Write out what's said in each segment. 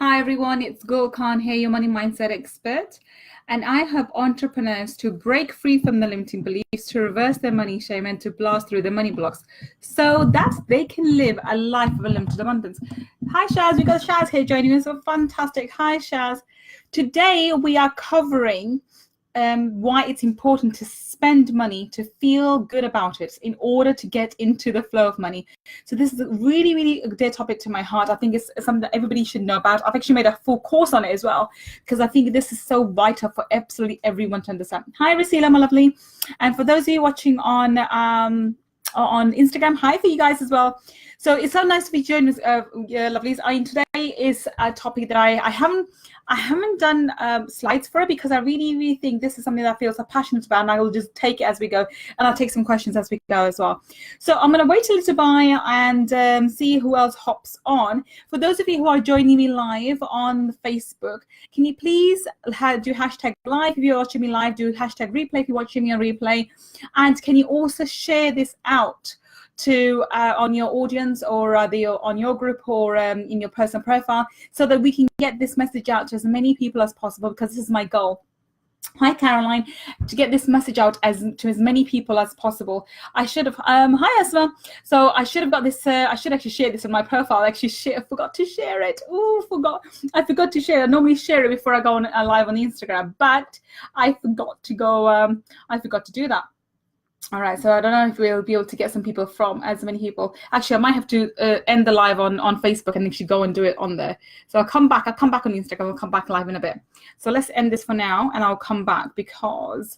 Hi everyone, it's Gull Khan here, your money mindset expert. And I help entrepreneurs to break free from the limiting beliefs, to reverse their money shame, and to blast through their money blocks so that they can live a life of unlimited abundance. Hi Shaz, we got Shaz here joining us. So fantastic. Hi Shaz. Today we are covering why it's important to spend money to feel good about it in order to get into the flow of money. So this is a really, really dear topic to my heart. I think it's something that everybody should know about. I've actually made a full course on it as well, because I think this is so vital for absolutely everyone to understand. Hi, Rasila, my lovely. And for those of you watching on Instagram, hi for you guys as well. So it's so nice to be joined with lovelies. Today is a topic that I haven't done slides for it, because I really think this is something that I feel so passionate about, and I will just take it as we go, and I'll take some questions as we go as well. So I'm going to wait a little while and see who else hops on. For those of you who are joining me live on Facebook, can you please do hashtag live if you're watching me live, do hashtag replay if you're watching me on replay, and can you also share this out to on your audience, or on your group, or in your personal profile, so that we can get this message out to as many people as possible, because this is my goal. Hi Caroline, to get this message out to as many people as possible. I should have hi Asma. So I should have got this I should actually share this on my profile. I forgot to share it. I forgot to share it. I normally share it before I go on live on Instagram, but I forgot to do that. All right, so I don't know if we'll be able to get some people from as many people. Actually, I might have to end the live on Facebook and actually go and do it on there. So I'll come back on Instagram. I'll come back live in a bit. So let's end this for now, and I'll come back, because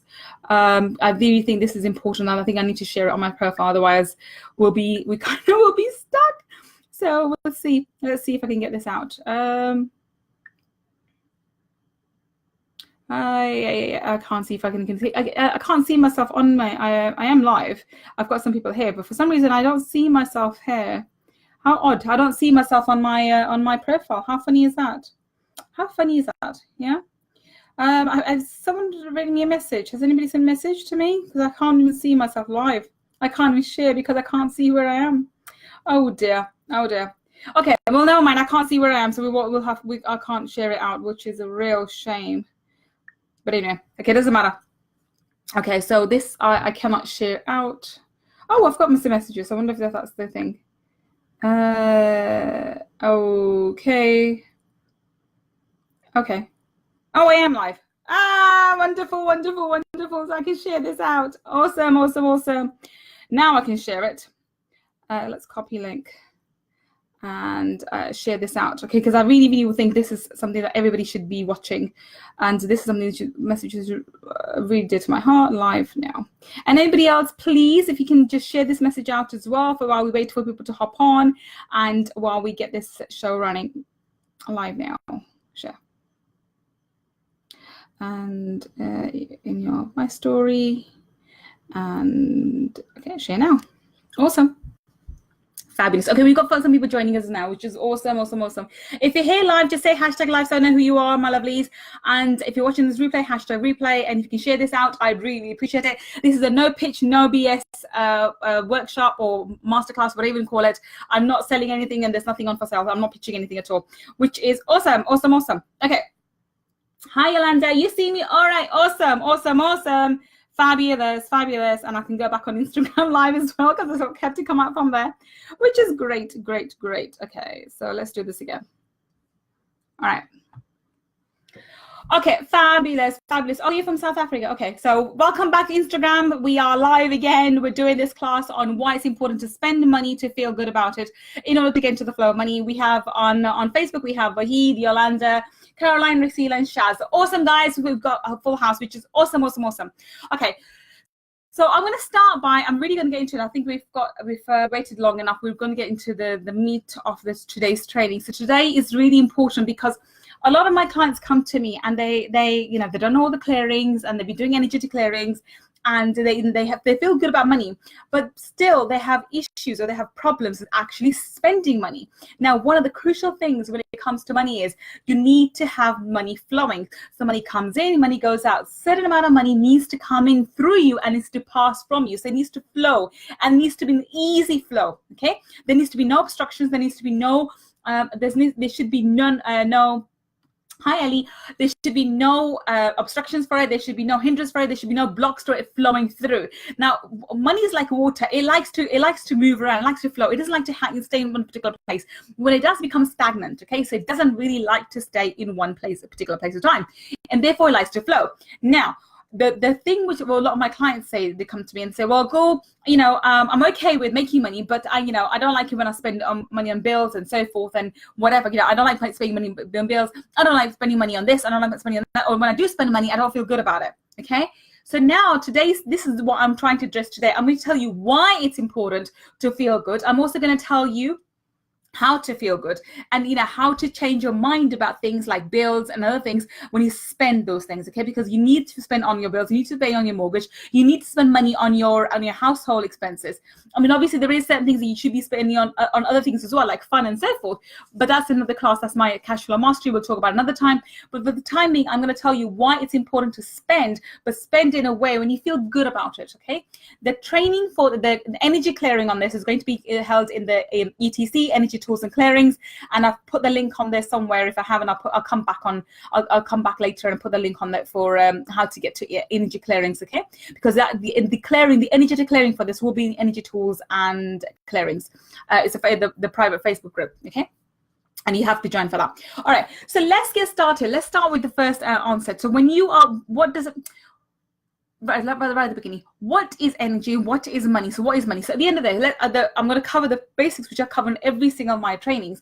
I really think this is important, and I think I need to share it on my profile. Otherwise, we kind of will be stuck. So let's see if I can get this out. I can't see if I can see. I can't see myself on my. I am live. I've got some people here, but for some reason I don't see myself here. How odd! I don't see myself on my profile. How funny is that? Yeah. Has someone written me a message? Has anybody sent a message to me? Because I can't even see myself live. I can't even share because I can't see where I am. Oh dear. Okay. Well, never mind. I can't see where I am, so I can't share it out, which is a real shame. But anyway, okay, doesn't matter. Okay, so this I cannot share out. Oh, I've got some messages. I wonder if that's the thing. Okay. Oh, I am live. Wonderful. So I can share this out. Awesome. Now I can share it. Let's copy link and share this out, okay? Because I really think this is something that everybody should be watching, and this is something that messages really dear to my heart. Live now, and anybody else, please, if you can just share this message out as well, for while we wait for people to hop on, and while we get this show running live now. Share, and in my story, and okay, share now. Awesome. Fabulous. Okay, we've got some people joining us now, which is awesome. If you're here live, just say hashtag live so I know who you are, my lovelies. And if you're watching this replay, hashtag replay. And if you can share this out, I'd really appreciate it. This is a no pitch, no BS workshop or masterclass, whatever you can call it. I'm not selling anything, and there's nothing on for sale. I'm not pitching anything at all, which is awesome. Okay. Hi, Yolanda. You see me? All right. Awesome. Fabulous, and I can go back on Instagram live as well, because it's what kept to come out from there, which is great. Okay, so let's do this again. All right. Okay, fabulous. Oh, you're from South Africa. Okay, so welcome back to Instagram. We are live again. We're doing this class on why it's important to spend money to feel good about it in order to get into the flow of money. We have on Facebook, we have Wahid, Yolanda, Caroline, Rasila, and Shaz. Awesome, guys. We've got a full house, which is awesome. Okay, so I'm going to start by, I'm really going to get into it. I think we've waited long enough. We're going to get into the meat of today's training. So today is really important, because a lot of my clients come to me, and they don't know all the clearings, and they've been doing energetic clearings, and they feel good about money, but still they have issues, or they have problems with actually spending money. Now, one of the crucial things when it comes to money is you need to have money flowing. So money comes in, money goes out. Certain amount of money needs to come in through you and needs to pass from you. So it needs to flow, and needs to be an easy flow. Okay, there needs to be no obstructions. There needs to be no there should be no. Hi, Ellie. There should be no obstructions for it. There should be no hindrance for it. There should be no blocks to it flowing through. Now, money is like water. It likes to move around. It likes to flow. It doesn't like to stay in one particular place. When it does become stagnant, okay, so it doesn't really like to stay in one place, a particular place of time, and therefore it likes to flow. Now, the thing which a lot of my clients say, they come to me and say, well, Gull, I'm okay with making money, but I don't like it when I spend money on bills and so forth and whatever. I don't like spending money on bills. I don't like spending money on this. I don't like spending on that. Or when I do spend money, I don't feel good about it. Okay. So now this is what I'm trying to address today. I'm going to tell you why it's important to feel good. I'm also going to tell you how to feel good, and how to change your mind about things like bills and other things when you spend those things, okay? Because you need to spend on your bills, you need to pay on your mortgage, you need to spend money on your household expenses. I mean, obviously there is certain things that you should be spending on other things as well, like fun and so forth, but that's another class. That's my cash flow mastery. We'll talk about another time. But for the time being, I'm going to tell you why it's important to spend, but spend in a way when you feel good about it, okay? The training for the energy clearing on this is going to be held in the ETC, Energy Tools and Clearings, and I've put the link on there somewhere. If I haven't, I'll come back later and put the link on that for how to get to energy clearings, okay? Because the energy clearing for this will be in Energy Tools and Clearings. It's the private Facebook group, okay? And you have to join for that. All right, so let's get started. Let's start with the first onset. So when you are, what does it, right at the beginning, what is energy? What is money? So what is money? So at the end of the day, I'm going to cover the basics, which I cover in every single of my trainings.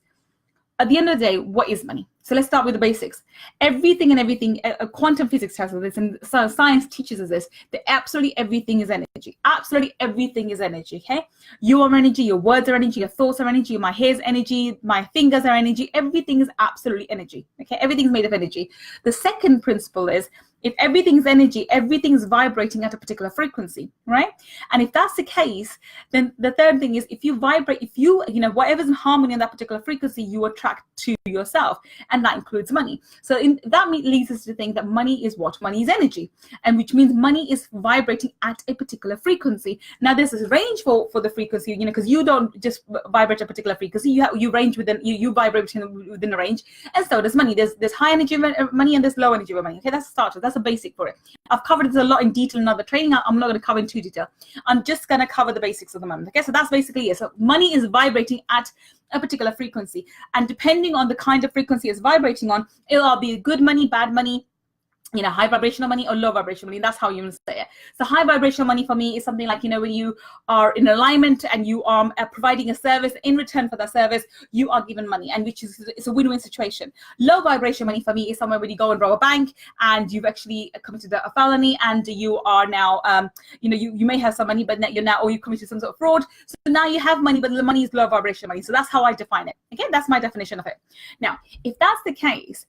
At the end of the day, what is money? So let's start with the basics. Everything, quantum physics tells us this, and so science teaches us this, that absolutely everything is energy. Absolutely everything is energy, okay? You are energy, your words are energy, your thoughts are energy, my hair's energy, my fingers are energy. Everything is absolutely energy, okay? Everything's made of energy. The second principle is, if everything's energy, everything's vibrating at a particular frequency, right? And if that's the case, then the third thing is, if you vibrate, whatever's in harmony in that particular frequency, you attract to yourself, and that includes money. So that leads us to think that money is what? Money is energy, and which means money is vibrating at a particular frequency. Now, there's a range for the frequency, because you don't just vibrate a particular frequency. You range within, you vibrate within a range, and so does money. There's high energy money and there's low energy money. Okay, that's a starter. That's a basic for it. I've covered this a lot in detail in other training. I'm not going to cover in too detail. I'm just going to cover the basics at the moment. Okay, so that's basically it. So money is vibrating at a particular frequency, and depending on the kind of frequency it's vibrating on, it'll be good money, bad money, high vibrational money or low vibrational money. That's how you say it. So high vibrational money for me is something like, when you are in alignment and you are providing a service. In return for that service, you are given money, and it's a win-win situation. Low vibration money for me is somewhere where you go and rob a bank and you've actually committed a felony, and you are now, you may have some money, but or you committed some sort of fraud. So now you have money, but the money is low vibration money. So that's how I define it. Okay, that's my definition of it. Now, if that's the case,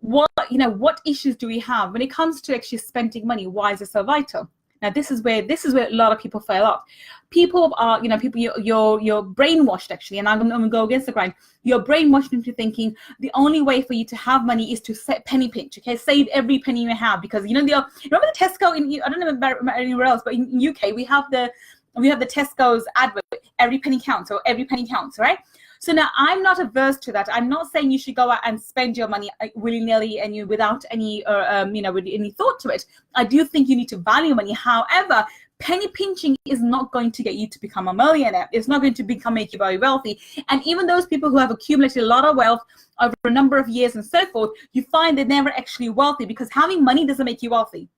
what issues do we have when it comes to actually spending money? Why is it so vital? Now, this is where a lot of people fail up. People are, you're brainwashed actually, and I'm going to go against the grain. You're brainwashed into thinking the only way for you to have money is to penny pinch. Okay, save every penny you have, because remember the Tesco I don't know about anywhere else, but in UK we have the Tesco's advert, every penny counts, or every penny counts, right? So now I'm not averse to that. I'm not saying you should go out and spend your money willy-nilly and without any, with any thought to it. I do think you need to value money. However, penny pinching is not going to get you to become a millionaire. It's not going to make you very wealthy. And even those people who have accumulated a lot of wealth over a number of years and so forth, you find they're never actually wealthy, because having money doesn't make you wealthy.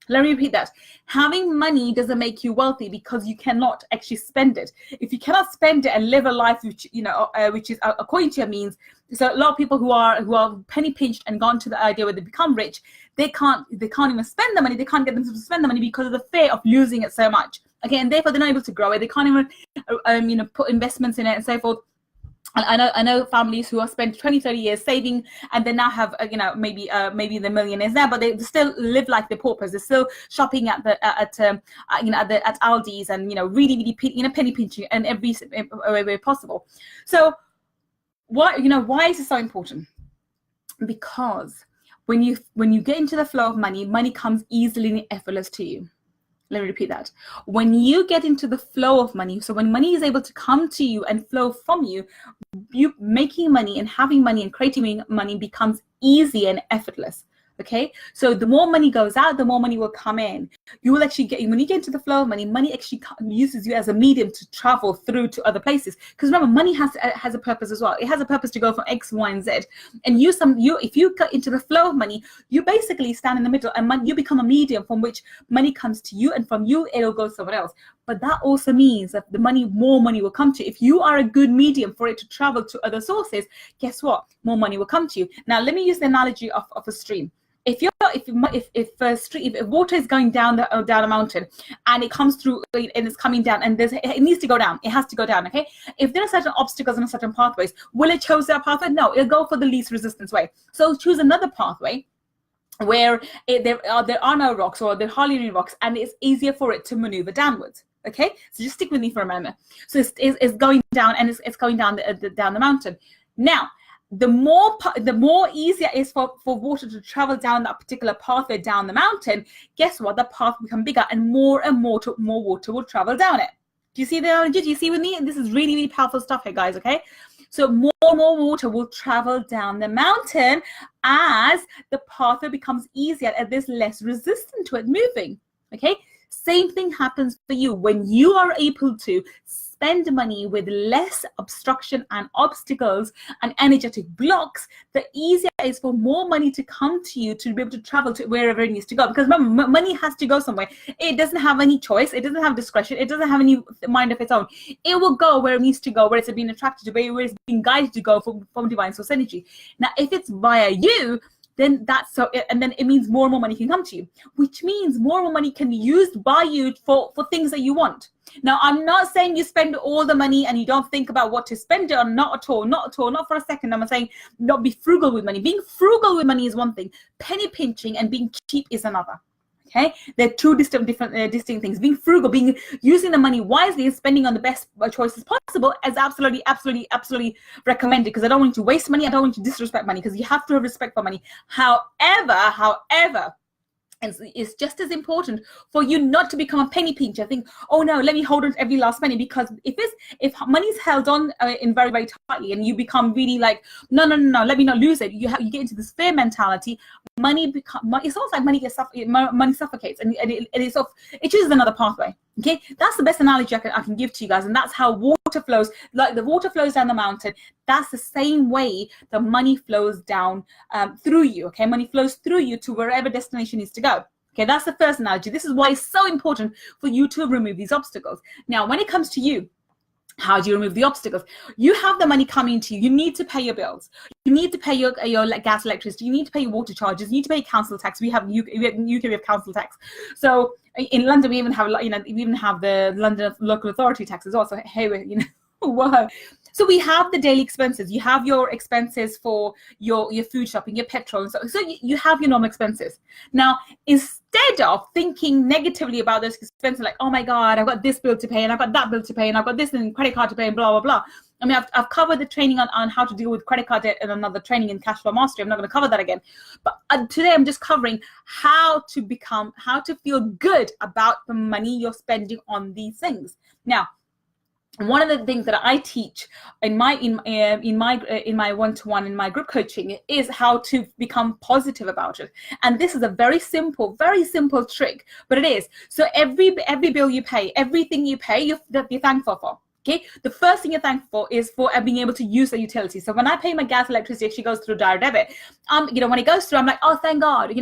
Let me repeat that. Having money doesn't make you wealthy, because you cannot actually spend it. If you cannot spend it and live a life which is according to your means, so a lot of people who are penny pinched and gone to the idea where they become rich, they can't even spend the money. They can't get them to spend the money because of the fear of losing it so much. Okay, and therefore they're not able to grow it. They can't even put investments in it and so forth. I know families who have spent 20, 30 years saving, and they now have, maybe the millionaires now, but they still live like the paupers. They're still shopping at Aldi's, and really penny pinching in every way possible. So why is it so important? Because when you get into the flow of money, money comes easily and effortless to you. Let me repeat that. When you get into the flow of money, so when money is able to come to you and flow from you, you making money and having money and creating money becomes easy and effortless. Okay, so the more money goes out, the more money will come in. You will actually get, when you get into the flow of money, money actually uses you as a medium to travel through to other places. Because remember, money has a purpose as well. It has a purpose to go from X, Y, and Z. And if you get into the flow of money, you basically stand in the middle, and you become a medium from which money comes to you, and from you it'll go somewhere else. But that also means that more money will come to you. If you are a good medium for it to travel to other sources, guess what? More money will come to you. Now, let me use the analogy of a stream. If water is going down a mountain and it comes through and it's coming down and it needs to go down, it has to go down. Okay, if there are certain obstacles and certain pathways, will it choose that pathway? No, it'll go for the least resistance way. So choose another pathway where there are no rocks, or there are hardly any rocks, and it's easier for it to maneuver downwards. Okay, so just stick with me for a moment. So it's going down, and it's going down the mountain. Now, the more easier it is for water to travel down that particular pathway down the mountain, guess what? The path will become bigger, and more water will travel down it. Do you see the analogy? Do you see with me? This is really, really powerful stuff here, guys, okay? So more water will travel down the mountain as the pathway becomes easier and there's less resistance to it moving, okay? Same thing happens for you. When you are able to spend money with less obstruction and obstacles and energetic blocks, the easier it is for more money to come to you to be able to travel to wherever it needs to go. Because remember, money has to go somewhere. It doesn't have any choice. It doesn't have discretion. It doesn't have any mind of its own. It will go where it needs to go, where it's being attracted to, where it's being guided to go from divine source energy. Now, if it's via you, then that's so, and then it means more and more money can come to you, which means more and more money can be used by you for things that you want. Now, I'm not saying you spend all the money and you don't think about what to spend it on, not at all, not for a second. I'm saying not be frugal with money. Being frugal with money is one thing. Penny pinching and being cheap is another. Okay, they're two distinct things. Being frugal, using the money wisely and spending on the best choices possible is absolutely recommended, because I don't want you to waste money. I don't want you to disrespect money, because you have to have respect for money. However, it's just as important for you not to become a penny pincher. Think, oh no, let me hold on to every last penny, because if money's held on in very, very tightly, and you become really like, no, let me not lose it. You get into this fear mentality. It's almost like money suffocates, and it chooses another pathway. Okay, that's the best analogy I can give to you guys, and that's how water flows. Like the water flows down the mountain, that's the same way the money flows down through you. Okay, money flows through you to wherever destination needs to go. Okay, that's the first analogy. This is why it's so important for you to remove these obstacles. Now, when it comes to you, how do you remove the obstacles? You have the money coming to you. You need to pay your bills. You need to pay your gas, electricity. You need to pay your water charges. You need to pay council tax. We have UK, we have council tax. So in London, we even have the London local authority tax as well. So hey, whoa. So we have the daily expenses. You have your expenses for your food shopping, your petrol. So you have your normal expenses. Now, instead of thinking negatively about those expenses, like, oh my God, I've got this bill to pay, and I've got that bill to pay, and I've got this and credit card to pay, and blah, blah, blah. I mean, I've covered the training on how to deal with credit card debt and another training in cash flow mastery. I'm not going to cover that again. But today I'm just covering how to feel good about the money you're spending on these things. Now, one of the things that I teach in my one-to-one, in my group coaching, is how to become positive about it. And this is a very simple trick, but it is. So every bill you pay, everything you pay, you're thankful for. Okay, the first thing you're thankful for is for being able to use the utility. So when I pay my gas, electricity, actually goes through direct debit. When it goes through, I'm like, oh, thank God.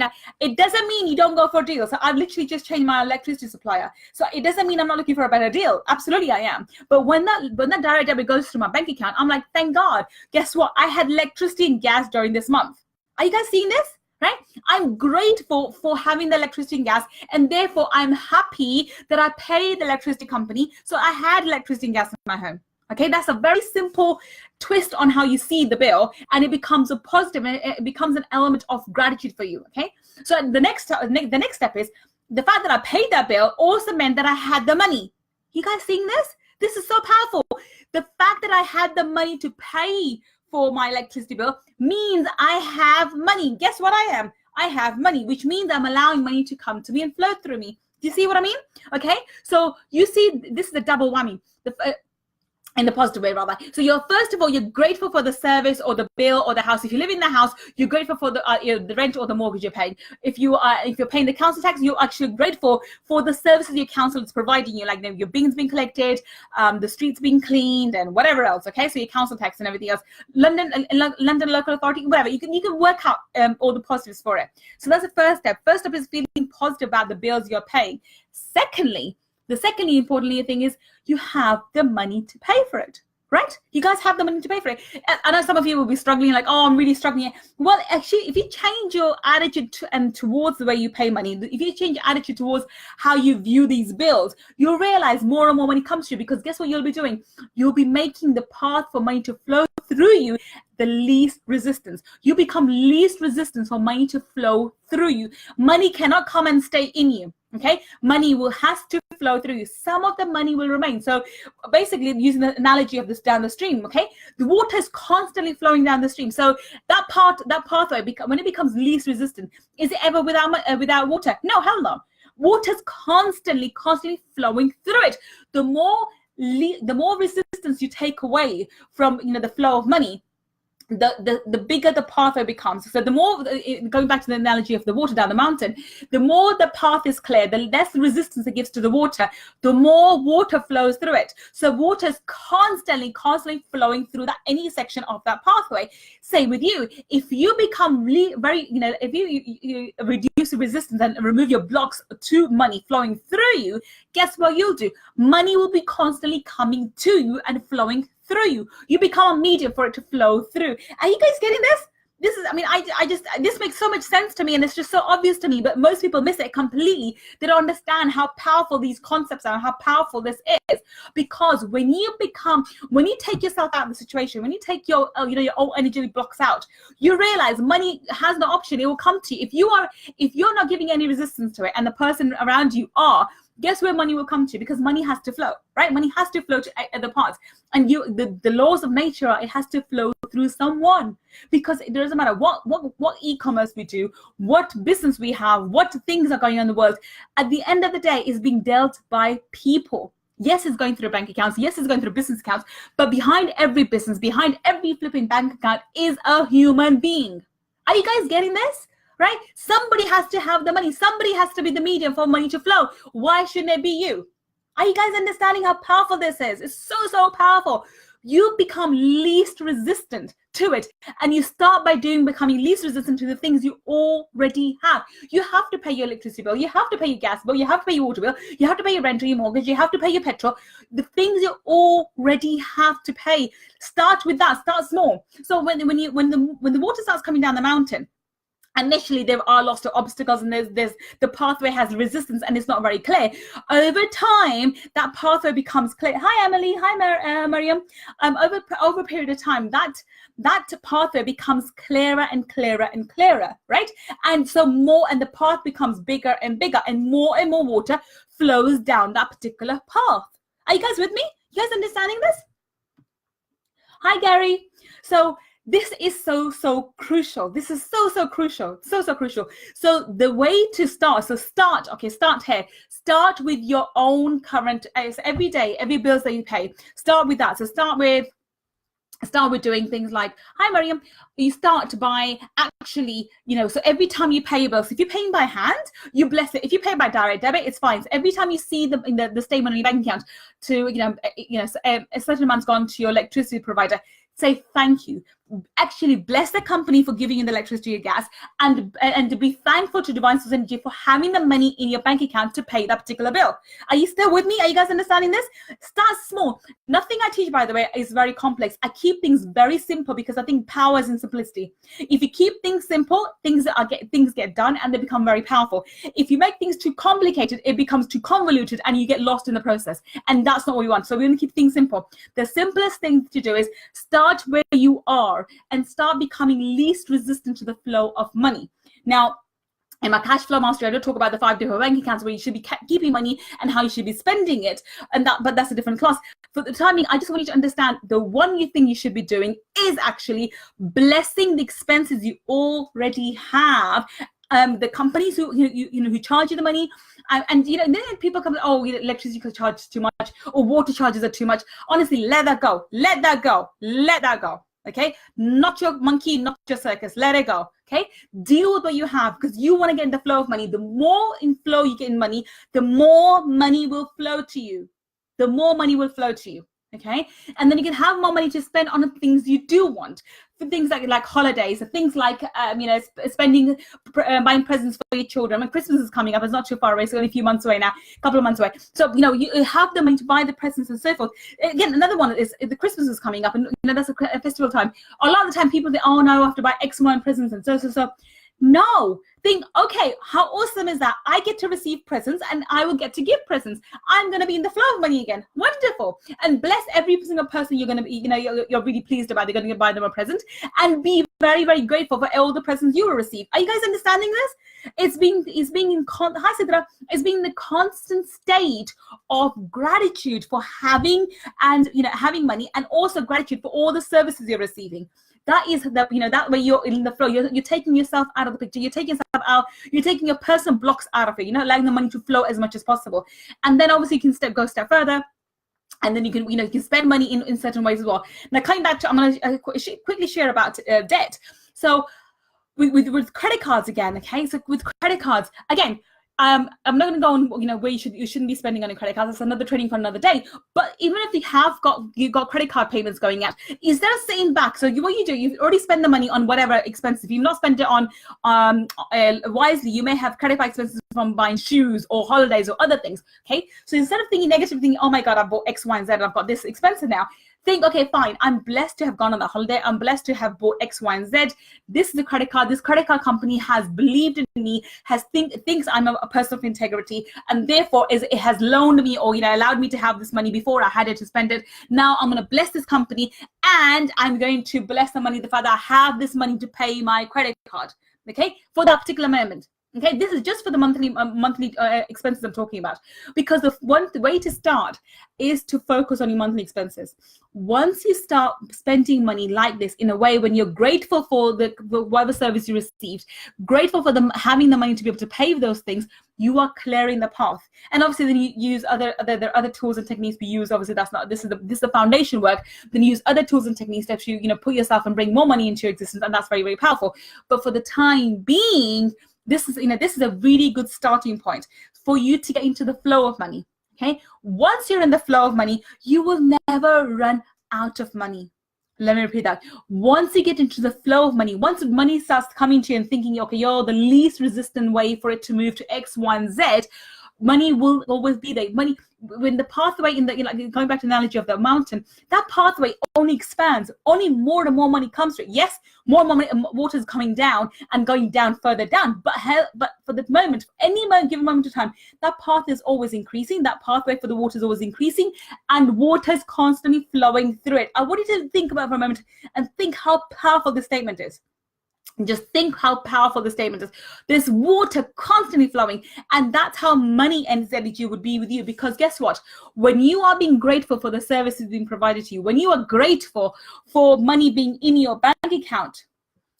It doesn't mean you don't go for a deal. So I've literally just changed my electricity supplier. So it doesn't mean I'm not looking for a better deal. Absolutely, I am. But when that direct debit goes through my bank account, I'm like, thank God. Guess what? I had electricity and gas during this month. Are you guys seeing this? Right? I'm grateful for having the electricity and gas, and therefore I'm happy that I paid the electricity company, so I had electricity and gas in my home. Okay, that's a very simple twist on how you see the bill, and it becomes a positive, and it becomes an element of gratitude for you. Okay, so the next step is the fact that I paid that bill also meant that I had the money. You guys seeing this? This is so powerful. The fact that I had the money to pay for my electricity bill means I have money. Guess what I am? I have money, which means I'm allowing money to come to me and flow through me. Do you see what I mean? Okay, so you see, this is a double whammy. in the positive way rather. So you're, first of all, you're grateful for the service or the bill or the house. If you live in the house, you're grateful for the rent or the mortgage you're paying. If you're paying the council tax, you're actually grateful for the services your council is providing you, like your bins being collected, the streets being cleaned, and whatever else. Okay, so your council tax and everything else. London local authority, whatever. You can work out all the positives for it. So that's the first step. First step is feeling positive about the bills you're paying. The secondly importantly thing is you have the money to pay for it, right? You guys have the money to pay for it. I know some of you will be struggling, like, oh, I'm really struggling. Well, actually, if you change your attitude towards the way you pay money, if you change your attitude towards how you view these bills, you'll realize more and more when it comes to you, because guess what you'll be doing? You'll be making the path for money to flow through you the least resistance. You become least resistance for money to flow through you. Money cannot come and stay in you. Okay, money has to flow through you. Some of the money will remain. So basically, using the analogy of this down the stream, okay, the water is constantly flowing down the stream. So that pathway, when it becomes least resistant, is it ever without water? No, hell no. Water's constantly flowing through it. The more resistance you take away from the flow of money, the bigger the pathway becomes. So the more, going back to the analogy of the water down the mountain, the more the path is clear, the less resistance it gives to the water, the more water flows through it. So water is constantly flowing through any section of that pathway. Same with you. If you become if you reduce the resistance and remove your blocks to money flowing through you, guess what you'll do? Money will be constantly coming to you and flowing through you. You become a medium for it to flow through. Are you guys getting this? This makes so much sense to me, and it's just so obvious to me, but most people miss it completely. They don't understand how powerful these concepts are, how powerful this is. Because when you take yourself out of the situation, when you take your old energy blocks out, you realize money has no option. It will come to you. If you're not giving any resistance to it, and the person around you are, guess where money will come to? Because money has to flow, right? Money has to flow to other parts. And the laws of nature are, it has to flow through someone. Because it doesn't matter what e-commerce we do, what business we have, what things are going on in the world. At the end of the day, it's being dealt by people. Yes, it's going through bank accounts. Yes, it's going through business accounts. But behind every business, behind every flipping bank account is a human being. Are you guys getting this? Right? Somebody has to have the money. Somebody has to be the medium for money to flow. Why shouldn't it be you? Are you guys understanding how powerful this is? It's so powerful. You become least resistant to it. And you start by becoming least resistant to the things you already have. You have to pay your electricity bill. You have to pay your gas bill. You have to pay your water bill. You have to pay your rent or your mortgage. You have to pay your petrol. The things you already have to pay. Start with that. Start small. So when the water starts coming down the mountain, initially there are lots of obstacles, and there's the pathway has resistance and it's not very clear. Over time, that pathway becomes clear. Hi Emily, hi Mariam. Over a period of time, that pathway becomes clearer and clearer and clearer, right? And so the path becomes bigger and bigger, and more water flows down that particular path. Are you guys with me? You guys understanding this? Hi Gary. So this is so crucial. This is so crucial. So crucial. So the way to start, start here. Start with your own current, every day, every bills that you pay. Start with that. So start with doing things like, hi Mariam, you start by actually, so every time you pay your bills, if you're paying by hand, you bless it. If you pay by direct debit, it's fine. So every time you see the statement on your bank account to, a certain amount's gone to your electricity provider, say thank you. Actually bless the company for giving you the electricity or gas, and to be thankful to Divine Source Energy for having the money in your bank account to pay that particular bill. Are you still with me? Are you guys understanding this? Start small. Nothing I teach, by the way, is very complex. I keep things very simple because I think power is in simplicity. If you keep things simple, things get done and they become very powerful. If you make things too complicated, it becomes too convoluted and you get lost in the process. And that's not what we want. So we're going to keep things simple. The simplest thing to do is start where you are and start becoming least resistant to the flow of money. Now, in my cash flow mastery, I don't talk about the 5 different bank accounts where you should be keeping money and how you should be spending it, but that's a different class. For the timing, I just want you to understand the one thing you should be doing is actually blessing the expenses you already have the companies who charge you the money, and then people come, oh, electricity charges too much, or water charges are too much. Honestly, let that go. Okay, not your monkey, not your circus. Let it go. Okay, deal with what you have, because you want to get in the flow of money. The more in flow you get in money, the more money will flow to you. Okay, and then you can have more money to spend on the things you do want, for things like holidays, and things like spending, buying presents for your children. When Christmas is coming up, it's not too far away, it's only a few months away now, a couple of months away. So you have the money to buy the presents and so forth. Again, another one is the Christmas is coming up, and that's a festival time. A lot of the time, people think, oh no, I have to buy X amount of presents and so. No, think, okay, how awesome is that? I get to receive presents and I will get to give presents. I'm going to be in the flow of money again. Wonderful. And bless every single person you're going to be, you're really pleased about. You're going to buy them a present, and be very, very grateful for all the presents you will receive. Are you guys understanding this? It's being in the constant state of gratitude for having money, and also gratitude for all the services you're receiving. That is that way you're in the flow. You're taking yourself out of the picture. You're taking yourself out. You're taking your personal blocks out of it. You're not allowing the money to flow as much as possible. And then obviously you can go a step further. And then you can spend money in certain ways as well. Now, coming back to, I'm going to quickly share about debt. So with credit cards again, okay? So with credit cards, again, I'm not going to go on, where you shouldn't be spending on your credit cards. That's another training for another day. But even if you've got credit card payments going out, is there a sitting back? So what you do, you've already spent the money on whatever expensive. You've not spent it on wisely. You may have credit card expenses from buying shoes or holidays or other things. Okay, so instead of thinking negative, thinking, oh my God, I bought X, Y, and Z, and I've got this expensive now. Think, okay, fine, I'm blessed to have gone on that holiday. I'm blessed to have bought X, Y, and Z. This is a credit card. This credit card company has believed in me, thinks I'm a person of integrity, and therefore it has loaned me, or allowed me to have this money before I had it to spend it. Now I'm going to bless this company, and I'm going to bless the money, the fact that I have this money to pay my credit card, okay, for that particular moment. Okay, this is just for the monthly expenses I'm talking about, because the way to start is to focus on your monthly expenses. Once you start spending money like this in a way when you're grateful for whatever service you received, grateful for having the money to be able to pay those things, you are clearing the path. And obviously, then you use there are other tools and techniques we use. Obviously, this is the foundation work. Then you use other tools and techniques that you put yourself and bring more money into your existence, and that's very, very powerful. But for the time being, this is a really good starting point for you to get into the flow of money. Okay, once you're in the flow of money, you will never run out of money. Let me repeat that. Once you get into the flow of money, once money starts coming to you and thinking, okay, you're the least resistant way for it to move to X, Y, and Z, money will always be there. Money, when the pathway going back to the analogy of the mountain, that pathway only expands. Only more and more money comes to it. Yes, more money, water is coming down and going down further down. But for the moment, any given moment of time, that path is always increasing. That pathway for the water is always increasing, and water is constantly flowing through it. I want you to think about it for a moment and think how powerful this statement is. Just think how powerful the statement is. There's water constantly flowing, and that's how money and energy would be with you. Because guess what? When you are being grateful for the services being provided to you, when you are grateful for money being in your bank account,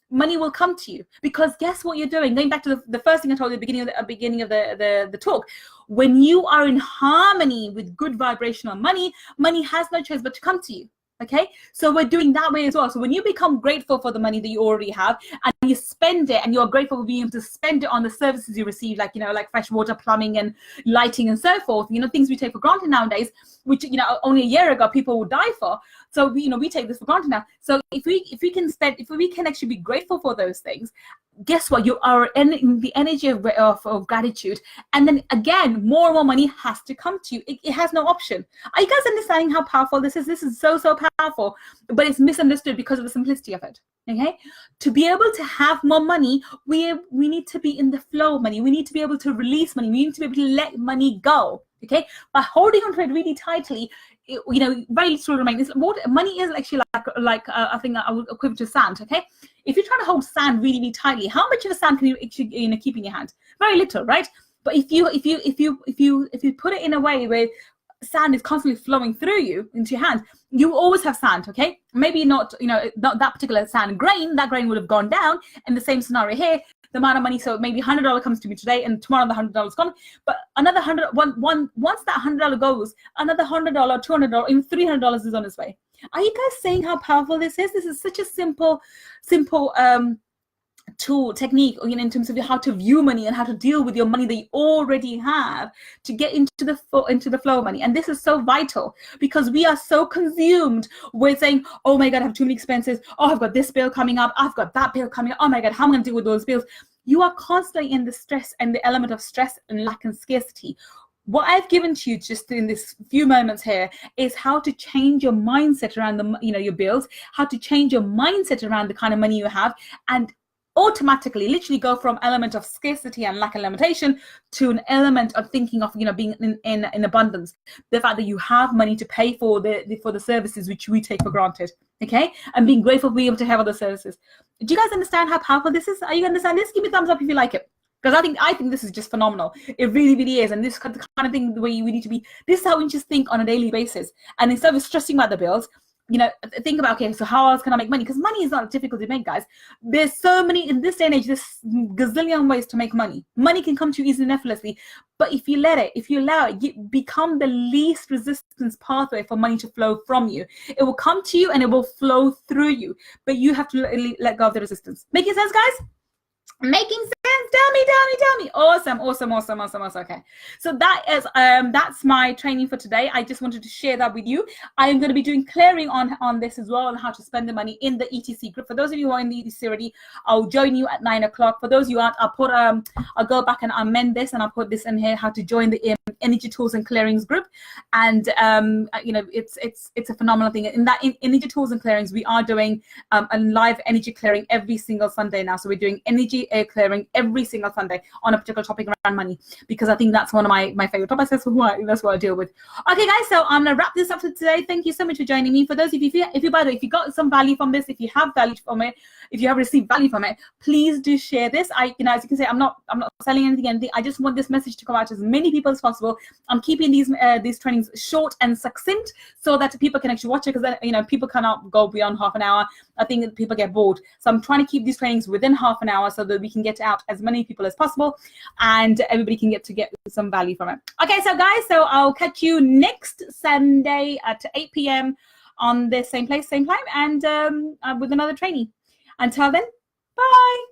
money will come to you. Because guess what you're doing? Going back to the first thing I told you at the beginning of the talk, when you are in harmony with good vibrational money, money has no choice but to come to you. Okay, so we're doing that way as well. So when you become grateful for the money that you already have, and you spend it, and you're grateful for being able to spend it on the services you receive, like like fresh water, plumbing, and lighting, and so forth, things we take for granted nowadays, which only a year ago people would die for. So we take this for granted now. So if we can actually be grateful for those things, guess what? You are in the energy of gratitude, and then again, more and more money has to come to you. It has no option. Are you guys understanding how powerful this is? This is so powerful, but it's misunderstood because of the simplicity of it. Okay, to be able to have more money, we need to be in the flow of money. We need to be able to release money. We need to be able to let money go. Okay, by holding on to it really tightly, very little remains. Money is actually like I think I would equivalent to sand. Okay, if you're trying to hold sand really, really tightly, how much of the sand can you actually keep in your hand? Very little, right? But if you put it in a way where sand is constantly flowing through you into your hand, you always have sand. Okay, maybe not that particular sand grain. That grain would have gone down. In the same scenario here, the amount of money. So maybe $100 comes to me today, and tomorrow the $100 is gone. But another once that $100 goes, another $100, $200, even $300 is on its way. Are you guys seeing how powerful this is? This is such a simple tool, technique, in terms of how to view money and how to deal with your money that you already have to get into the flow of money. And this is so vital because we are so consumed with saying, oh my God, I have too many expenses. Oh, I've got this bill coming up. I've got that bill coming up. Oh my God, how am I going to deal with those bills? You are constantly in the stress and the element of stress and lack and scarcity. What I've given to you just in this few moments here is how to change your mindset around your bills, how to change your mindset around the kind of money you have, and automatically literally go from element of scarcity and lack and limitation to an element of thinking of being in abundance. The fact that you have money to pay for the services which we take for granted, okay, and being grateful to be able to have other services. Do you guys understand how powerful this is? Are you understand this? Give me a thumbs up if you like it, because I think this is just phenomenal. It really, really is. And this is the kind of thing, the way we need to be. This is how we just think on a daily basis. And instead of stressing about the bills, think about, okay, so how else can I make money? Because money is not difficult to make, guys. There's so many, in this day and age, there's gazillion ways to make money. Money can come to you easily and effortlessly. But if you allow it, you become the least resistance pathway for money to flow from you. It will come to you and it will flow through you. But you have to let go of the resistance. Making sense, guys? Making sense? Tell me. Awesome. Okay, so that's my training for today. I just wanted to share that with you. I am going to be doing clearing on this as well, on how to spend the money in the ETC group. For those of you who are in the ETC already, I'll join you at 9 o'clock. For those of you who aren't, I'll go back and amend this, and I'll put this in here, how to join the energy tools and clearings group. And it's a phenomenal thing. In energy tools and clearings, we are doing a live energy clearing every single Sunday now. So we're doing energy clearing every single Sunday on a particular topic around money, because I think that's one of my favorite topics. That's what I deal with. Okay, guys, so I'm gonna wrap this up for today. Thank you so much for joining me. For those of you, if you by the way, if you got some value from this, if you have value from it, if you have received value from it, please do share this. As you can say, I'm not selling anything. I just want this message to come out to as many people as possible. I'm keeping these trainings short and succinct so that people can actually watch it, because people cannot go beyond half an hour. I think people get bored. So I'm trying to keep these trainings within half an hour so that we can get out as many people as possible and everybody can get some value from it. Okay, so guys, I'll catch you next Sunday at 8 p.m. on this same place, same time, and with another training. Until then, bye.